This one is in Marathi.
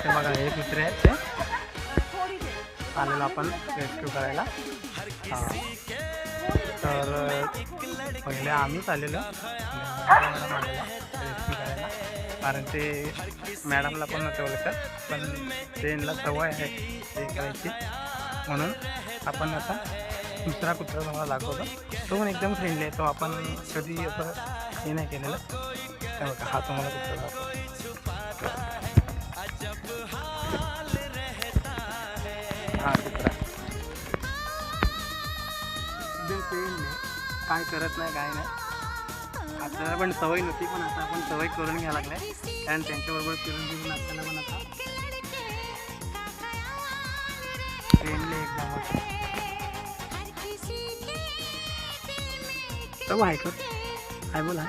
ते बघा हे कुत्रे आहेत ते आलेलो आपण रेस्क्यू करायला. हां तर पहिले आम्हीच आलेलो रेस्क्यू करायला, कारण ते मॅडमला पण नव्हते ओळखत, पण त्यांना सवय आहे ते करायची, म्हणून आपण आता दुसरा कुत्रा तुम्हाला दाखवतो. तो पण एकदम फ्रेंडली आहे, तो आपण कधी असं हे नाही केलेलं. काय बघा हा तुम्हाला कुत्रा दाखवतो. हा कुत्रा एकदम फ्रेंडली, काय करत नाही काय नाही. आपल्याला पण सवय नव्हती, पण आता आपण सवय करून घ्यायला लागलाय, कारण त्यांच्याबरोबर फिरून फिरून आपल्याला पण आता फ्रेंडली एकदम होतं. तो ऐकत काय बोला.